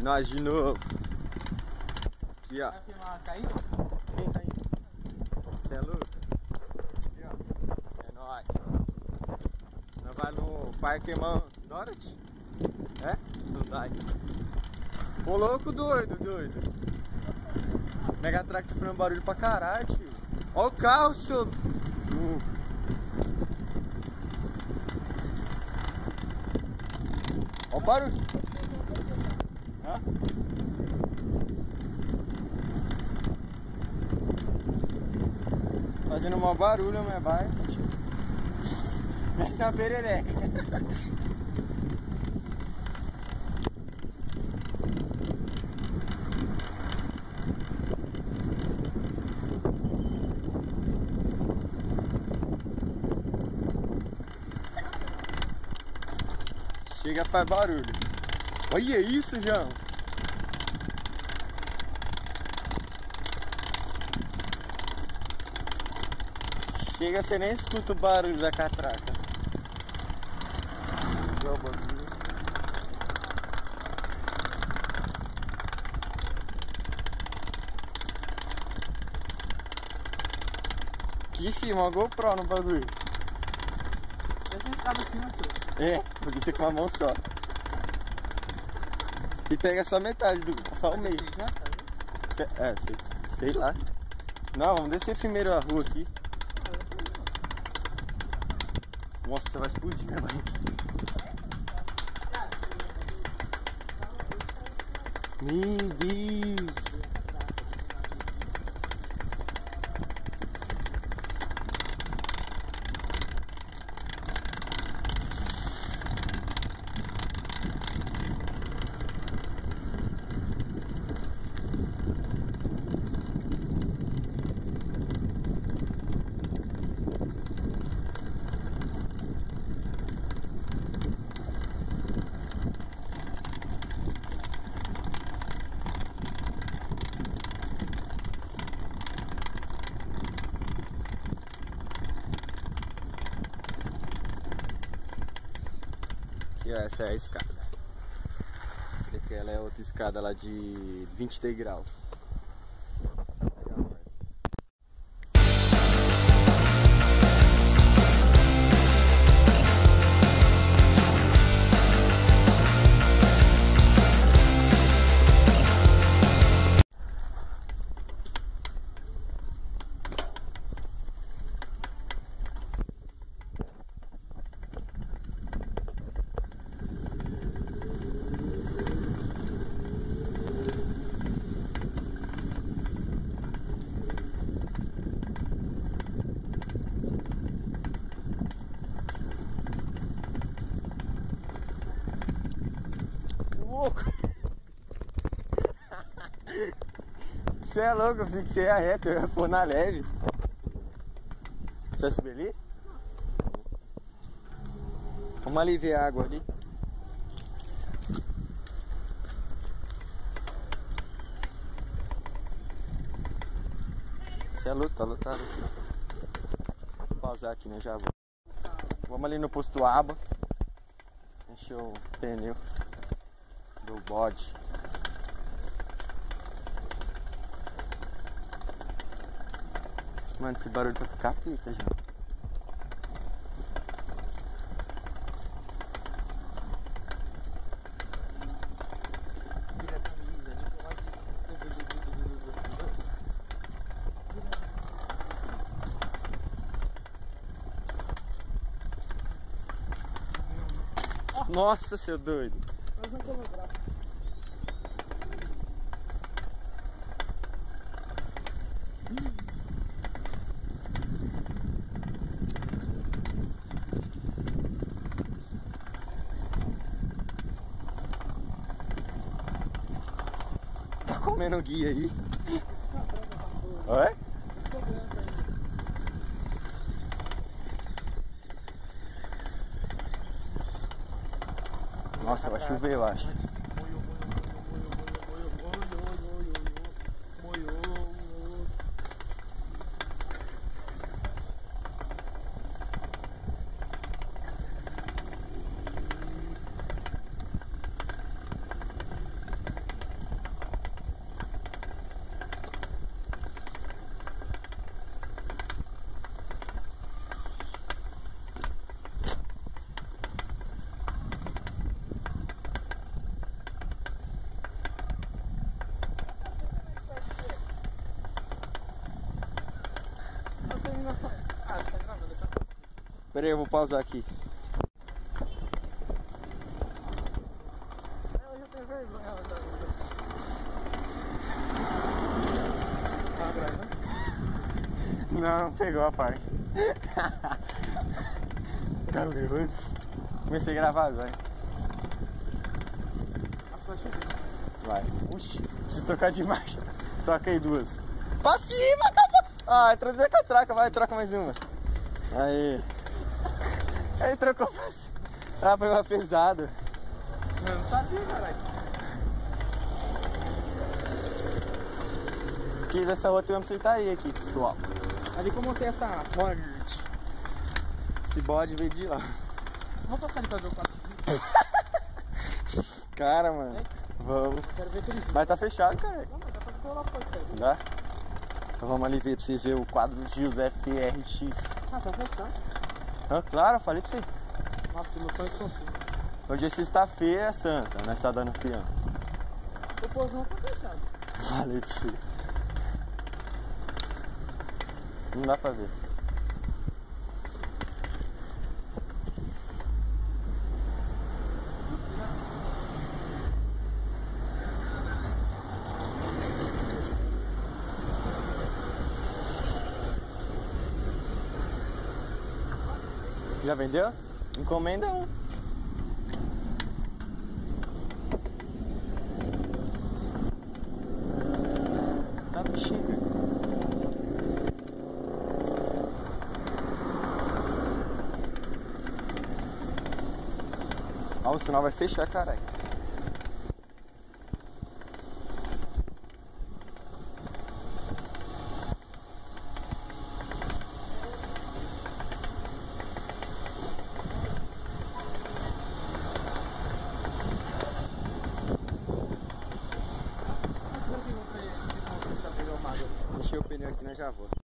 Nós de novo. Aqui, ó. Vai filmar caindo? Quem tá indo? Você é louco? Aqui, ó. É nóis. Nós vai no Parque Irmão Dorothy? É? Não vai. Ô louco, doido. Mega Track tá fazendo barulho pra caralho, tio. Ó o carro, seu louco. Ó o barulho. Hã? Fazendo mau barulho, mas vai. Mexe na perereca. Chega, faz barulho. Olha isso, João. Chega, você nem escuta o barulho da catraca. Que filma, uma GoPro no bagulho. Essa escada assim, Matheus. É, porque você com a mão só. E pega só metade só o meio. Sei lá. Não, vamos descer primeiro a rua aqui. Nossa, você vai explodir, né, mãe? Meu Deus! E essa é a escada. Aquela é outra escada lá de 20 degraus. Você é louco, eu pensei que você ia reto, eu ia pôr na leve. Você vai subir ali? Vamos ali ver a água ali. Você é louco, tá lotado aqui. Vou pausar aqui, né? Já vou. Vamos ali no posto aba. Encher o pneu do bode. Mano, esse barulho tá do capeta já. Nossa, seu doido. Tá comendo guia aí? Oi? Nossa, vai chover, eu acho. Pera aí, eu vou pausar aqui. Eu já tenho vergonha. Não pegou a parte. Tá gravando? Comecei a gravar agora. Vai. Uxi, preciso trocar de marcha. Troca aí duas. Pra cima, acabou. Ah, troquei com a troca, vai, troca mais uma. Aí. Aí trocou pra cima. Ah, foi uma pesada. Eu não sabia, caralho. Aqui dessa outra eu não sei tá aí aqui, pessoal. Ali que eu montei essa Hornet. Esse bode veio de lá. Vamos passar ali pra ver o quadro. Cara, mano. Vamos. Quero ver aquele. Mas tá fechado, cara. Não, mas dá pra pôr lá pra fora. Dá? Então vamos ali ver pra vocês verem o quadro do Giuseppe RX. Ah, tá fechado. Ah, claro, eu falei pra você. Nossa, emoções consigo. Hoje é sexta-feira, é santa, nós tá dando peão. O pozão tá fechado. Falei pra você. Não dá pra ver. Já vendeu? Encomenda um. Tá bexiga. Ó, o sinal vai fechar, caralho. Encher o pneu aqui, nós já volta.